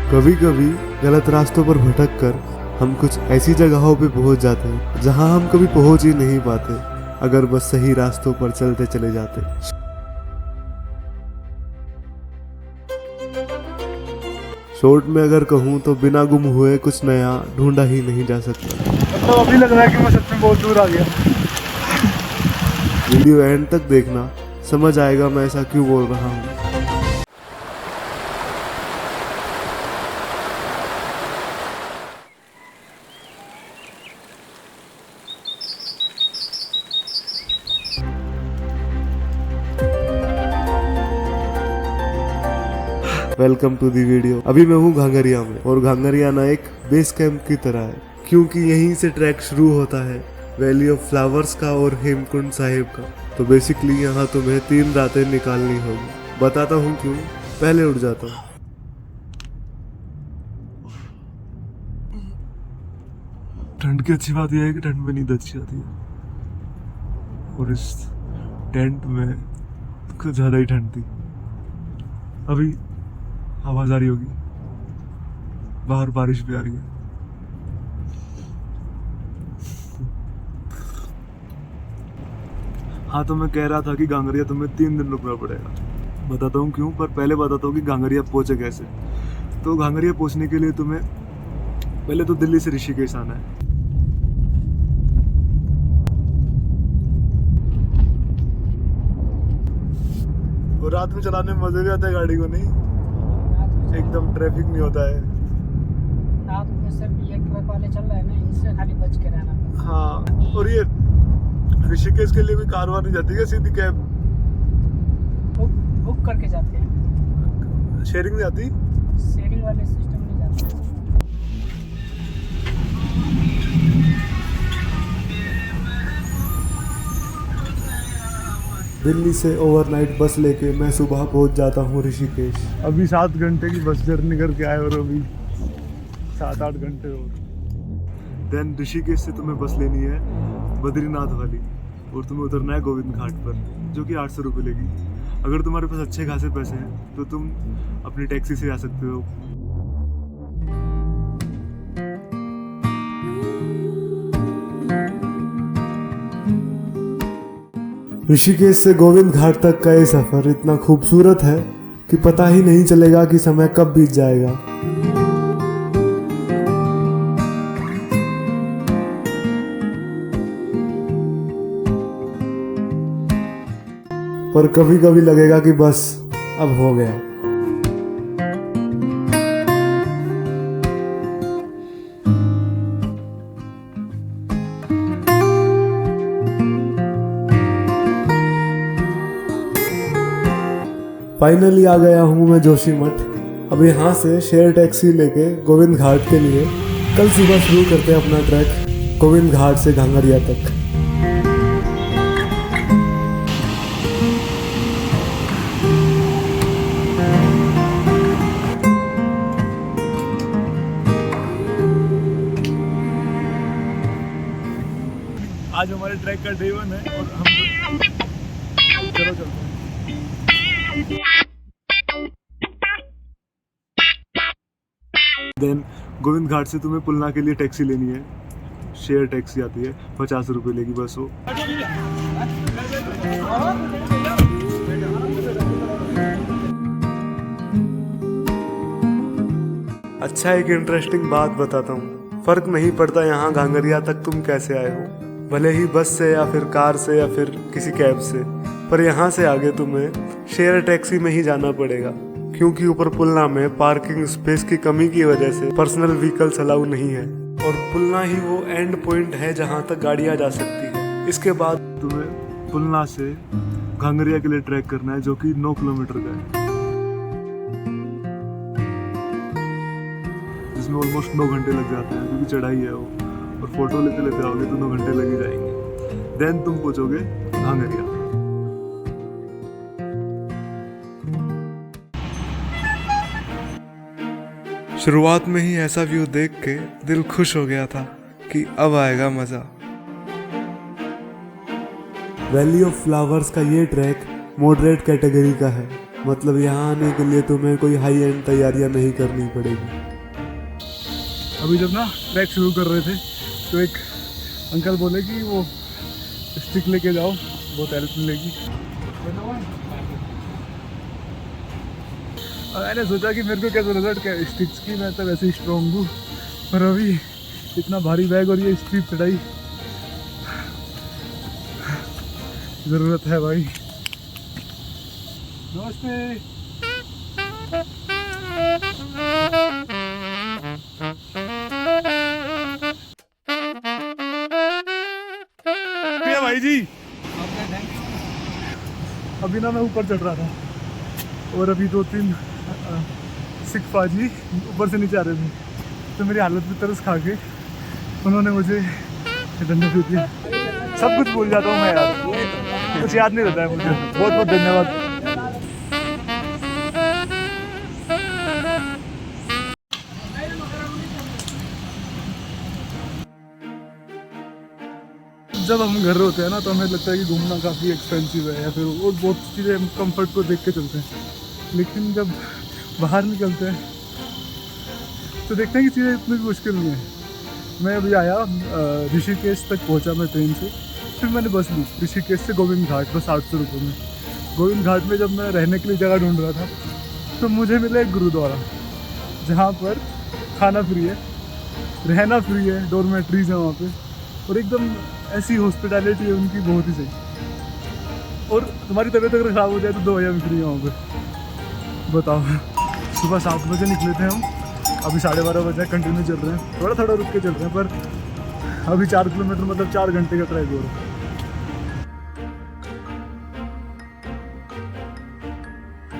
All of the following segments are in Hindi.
कभी कभी गलत रास्तों पर भटक कर हम कुछ ऐसी जगहों पे पहुंच जाते हैं जहां हम कभी पहुंच ही नहीं पाते अगर बस सही रास्तों पर चलते चले जाते। शॉर्ट में अगर कहूँ तो बिना गुम हुए कुछ नया ढूंढा ही नहीं जा सकता। मतलब अभी लग रहा है कि मैं सच में बहुत दूर आ गया। वीडियो एंड तक देखना, समझ आएगा मैं ऐसा क्यों बोल रहा हूँ। Welcome to the video. अभी मैं हूँ घांगरिया में और घांगरिया ना एक बेस कैंप की तरह है क्योंकि यहीं से ट्रैक शुरू होता है वैली ऑफ फ्लावर्स का और हेमकुंड साहिब का। तो बेसिकली यहाँ तुम्हें 3 रातें निकालनी होगी। बताता हूँ क्यों, पहले उठ जाता हूँ। ठंड की अच्छी बात यह है कि ठंड में नींद अच्छी आती है और इस टेंट में कुछ ज़्यादा ही ठंड थी। अभी आवाज़ आ रही होगी, बाहर बारिश भी आ रही है। हाँ, तो मैं कह रहा था कि घांगरिया तुम्हें 3 दिन रुकना पड़ेगा। बताता हूँ क्यों, पर पहले बताता हूँ कि घांगरिया पहुँचे कैसे। तो घांगरिया पहुँचने के लिए तुम्हें पहले तो दिल्ली से ऋषिकेश आना है। और रात में चलाने में मजे भी आता है गाड़ी को, नहीं एकदम ट्रैफिक नहीं होता है। रात में सिर्फ ये ट्रक वाले चल रहे हैं ना, इनसे खाली बच के रहना। हाँ, और ये ऋषिकेश के लिए भी कार वार नहीं जाती क्या, सीधी कैब बुक करके जाते हैं, शेयरिंग नहीं आती? शेयरिंग वाले सिस्टम नहीं जाते। दिल्ली से ओवरनाइट बस लेके मैं सुबह पहुंच जाता हूँ ऋषिकेश। अभी 7 घंटे की बस जर्नी करके आए और अभी 7-8 घंटे और। देन ऋषिकेश से तुम्हें बस लेनी है बद्रीनाथ वाली और तुम्हें उतरना है गोविंद घाट पर, जो कि 800 रुपये लेगी। अगर तुम्हारे पास अच्छे खासे पैसे हैं तो तुम अपनी टैक्सी से आ सकते हो। ऋषिकेश से गोविंद घाट तक का ये सफर इतना खूबसूरत है कि पता ही नहीं चलेगा कि समय कब बीत जाएगा। पर कभी कभी लगेगा कि बस अब हो गया। फाइनली आ गया हूँ मैं जोशीमठ। अब यहाँ से शेयर टैक्सी लेके गोविंद घाट के लिए कल सुबह शुरू करते हैं अपना ट्रैक गोविंद घाट से घांगरिया तक। आज हमारे ट्रैक का डे 1 है और हम चलो चलते हैं। देन गोविंद घाट से तुम्हें पुलना के लिए टैक्सी लेनी है। शेयर टैक्सी आती है, 50 रुपये लेगी बस वो। अच्छा, एक इंटरेस्टिंग बात बताता हूँ। फर्क नहीं पड़ता यहाँ घांगरिया तक तुम कैसे आए हो, भले ही बस से या फिर कार से या फिर किसी कैब से, पर यहाँ से आगे तुम्हें शेयर टैक्सी में ही जाना पड़ेगा क्योंकि ऊपर पुलना में पार्किंग स्पेस की कमी की वजह से पर्सनल व्हीकल्स अलाउ नहीं है और पुलना ही वो एंड पॉइंट है जहाँ तक गाड़ियाँ जा सकती है। इसके बाद तुम्हें पुलना से घांगरिया के लिए ट्रैक करना है, जो कि 9 किलोमीटर का है, जिसमें ऑलमोस्ट 9 घंटे लग जाते हैं क्योंकि चढ़ाई है वो, और फोटो लेते लेते आओगे तो 9 घंटे लग ही जाएंगे। देन तुम पहुंचोगे घांगरिया। शुरुआत में ही ऐसा व्यू देख के दिल खुश हो गया था कि अब आएगा मजा। वैली ऑफ फ्लावर्स का ये ट्रैक मॉडरेट कैटेगरी का है मतलब यहाँ आने के लिए तुम्हें कोई हाई एंड तैयारियाँ नहीं करनी पड़ेगी। अभी जब ना ट्रैक शुरू कर रहे थे तो एक अंकल बोले कि वो स्टिक लेके जाओ, बहुत हेल्प मिलेगी। और मैंने सोचा कि मेरे को क्या ज़रूरत क्या स्टिक्स की, मैं तो वैसे ही स्ट्रॉन्ग हूँ, पर अभी इतना भारी बैग और ये स्टीप चढ़ाई ज़रूरत है भाई। नमस्ते। भाई जी अभी ना मैं ऊपर चढ़ रहा था और अभी 2-3 सिख फाजी ऊपर से नीचे आ रहे थे, तो मेरी हालत में तरस खा के उन्होंने मुझे डंडा दे दिया। सब कुछ भूल जाता हूँ मैं यार, कुछ याद नहीं रहता है मुझे। बहुत बहुत धन्यवाद। जब हम घर होते हैं ना तो हमें लगता है कि घूमना काफ़ी एक्सपेंसिव है या फिर और बहुत चीज़ें हम कंफर्ट को देख के चलते हैं, लेकिन जब बाहर निकलते हैं तो देखते हैं कि चीज़ें इतनी भी मुश्किल नहीं है। मैं अभी आया ऋषिकेश तक पहुंचा मैं ट्रेन से, फिर मैंने बस ली ऋषिकेश से गोविंद घाट, बस 800 रुपये में। गोविंद घाट में जब मैं रहने के लिए जगह ढूंढ रहा था तो मुझे मिला एक गुरुद्वारा जहाँ पर खाना फ्री है, रहना फ्री है, डॉर्मेट्रीज है वहाँ पे, और एकदम ऐसी हॉस्पिटैलिटी है उनकी बहुत ही सही। और तुम्हारी तबीयत अगर ख़राब हो जाए तो दवाइयाँ भी फ्री है वहाँ पे। बताओ, सुबह 7 बजे निकले थे हम, अभी 12:30 बजे कंटिन्यू चल रहे हैं, थोड़ा थोड़ा रुक के चल रहे हैं, पर अभी 4 किलोमीटर मतलब 4 घंटे का ट्रैक हो रहा है।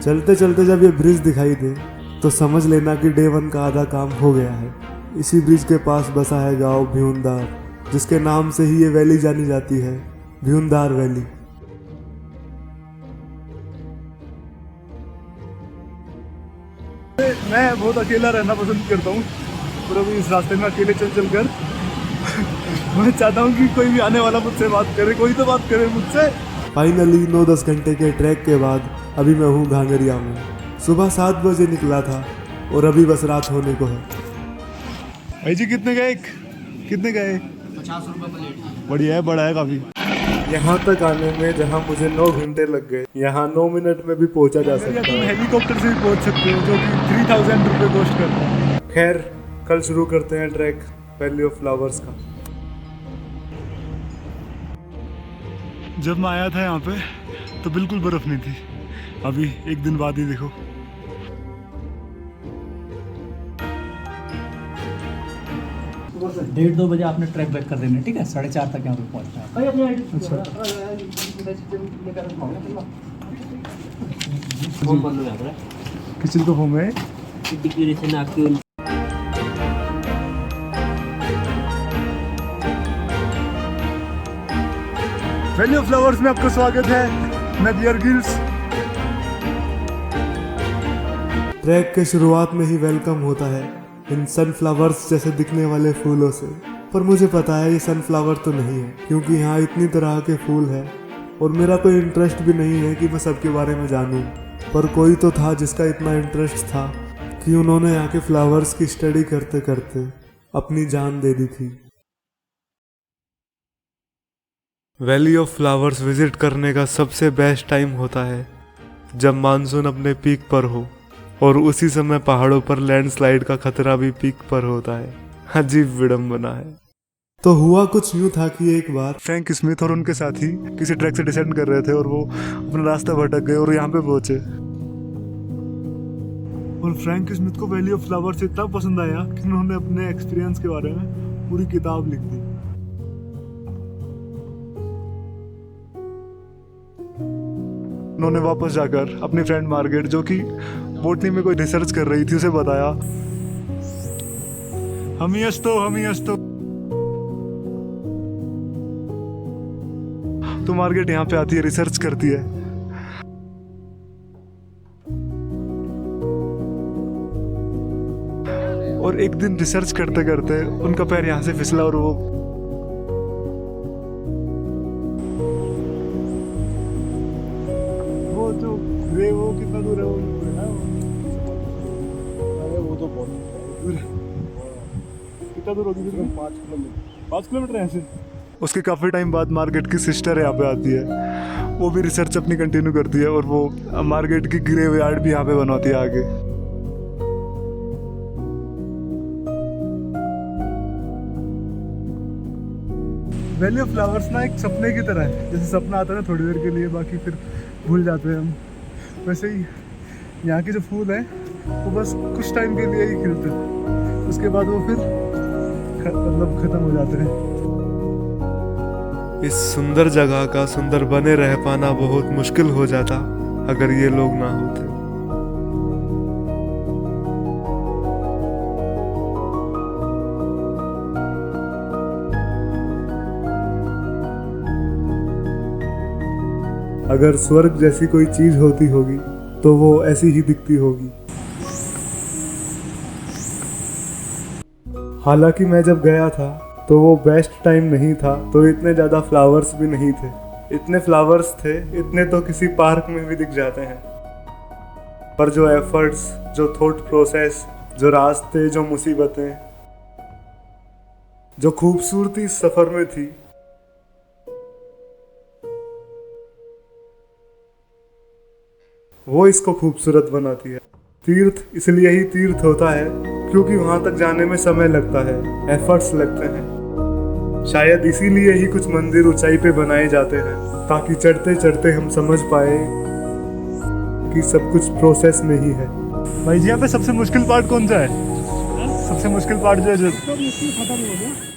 चलते चलते जब ये ब्रिज दिखाई दे तो समझ लेना कि डे 1 का आधा काम हो गया है। इसी ब्रिज के पास बसा है गांव भ्यूंदार, जिसके नाम से ही ये वैली जानी जाती है, भ्यूंदार वैली। मैं बहुत अकेला रहना पसंद करता हूँ, और अभी इस रास्ते में अकेले चल चल कर मैं चाहता हूँ कि कोई भी आने वाला मुझसे बात करे, कोई तो बात करे मुझसे। फाइनली 9-10 घंटे के ट्रैक के बाद अभी मैं हूँ घांगरिया में। सुबह 7 बजे निकला था और अभी बस रात होने को है। भाई जी कितने गए? कितने गए? 50 रुपये प्लेट। बढ़िया है, बड़ा है काफ़ी। यहाँ तक आने में जहाँ मुझे 9 घंटे लग गए, यहाँ 9 मिनट में भी पहुँचा जा सकता तुम है। हेलीकॉप्टर से भी पहुँच सकते हो, जो कि 3000 रुपये कॉस्ट करता है। खैर, कल शुरू करते हैं ट्रैक वैली ऑफ फ्लावर्स का। जब मैं आया था यहाँ पे तो बिल्कुल बर्फ़ नहीं थी, अभी एक दिन बाद ही देखो। डेढ़ 2 बजे आपने ट्रैक बैक कर देना, ठीक है? 4:30 तक यहाँ पे पहुँचना है। किसी को फॉर्म है वैली ऑफ फ्लावर्स में आपका स्वागत है। मैं बियर गिल्स। ट्रैक के शुरुआत में ही वेलकम होता है इन सनफ्लावर्स जैसे दिखने वाले फूलों से, पर मुझे पता है ये सनफ्लावर तो नहीं है, क्योंकि यहाँ इतनी तरह के फूल हैं और मेरा कोई इंटरेस्ट भी नहीं है कि मैं सबके बारे में जानूं। पर कोई तो था जिसका इतना इंटरेस्ट था कि उन्होंने यहाँ के फ्लावर्स की स्टडी करते करते अपनी जान दे दी थी। वैली ऑफ फ्लावर्स विजिट करने का सबसे बेस्ट टाइम होता है जब मानसून अपने पीक पर हो, और उसी समय पहाड़ों पर लैंडस्लाइड का खतरा भी पीक पर होता है। अजीब विडंबना है। तो हुआ कुछ यूं था कि एक बार फ्रैंक स्मिथ और उनके साथी किसी ट्रैक से डिसेंड कर रहे थे और वो अपना रास्ता भटक गए और यहाँ पे पहुंचे। और फ्रैंक स्मिथ को वैली ऑफ फ्लावर्स इतना पसंद आया कि उन्होंने अपने एक्सपीरियंस के बारे में पूरी किताब लिख दी। उन्होंने वापस जाकर अपनी फ्रेंड मार्गरेट, जो कि बोटनी में कोई रिसर्च कर रही थी, उसे बताया हम ही हस्तो। तो मार्गरेट यहाँ पे आती है, रिसर्च करती है। और एक दिन रिसर्च करते करते उनका पैर यहाँ से फिसला और वो जो वो कितना दूर है कितना दूर होगी? 5 किलोमीटर यहाँ से। उसके काफ़ी टाइम बाद मार्केट की सिस्टर यहाँ पे आती है, वो भी रिसर्च अपनी कंटिन्यू करती है और वो मार्केट की ग्रेव यार्ड भी यहाँ पे बनवाती है आगे। वैली ऑफ फ्लावर्स ना एक सपने की तरह है, जैसे सपना आता है ना थोड़ी देर के लिए, बाकी फिर भूल जाते हैं हम, वैसे ही यहाँ के जो फूल हैं वो बस कुछ टाइम के लिए ही खिलते हैं, उसके बाद वो फिर मतलब ख़त्म हो जाते हैं। इस सुंदर जगह का सुंदर बने रह पाना बहुत मुश्किल हो जाता अगर ये लोग ना होते। अगर स्वर्ग जैसी कोई चीज होती होगी तो वो ऐसी ही दिखती होगी। हालांकि मैं जब गया था तो वो बेस्ट टाइम नहीं था, तो इतने ज़्यादा फ्लावर्स भी नहीं थे। इतने फ्लावर्स थे, इतने तो किसी पार्क में भी दिख जाते हैं, पर जो एफर्ट्स, जो थॉट प्रोसेस, जो रास्ते, जो मुसीबतें, जो खूबसूरती इस सफ़र में थी, वो इसको खूबसूरत बनाती है। तीर्थ इसलिए ही तीर्थ होता है क्योंकि वहां तक जाने में समय लगता है, एफर्ट्स लगते हैं। शायद इसीलिए ही कुछ मंदिर ऊंचाई पे बनाए जाते हैं, ताकि चढ़ते चढ़ते हम समझ पाए कि सब कुछ प्रोसेस में ही है। भाई जी यहाँ पे सबसे मुश्किल पार्ट कौन सा है? सबसे मुश्किल पार्ट जो है तो मुश्किल खत्म हो गया।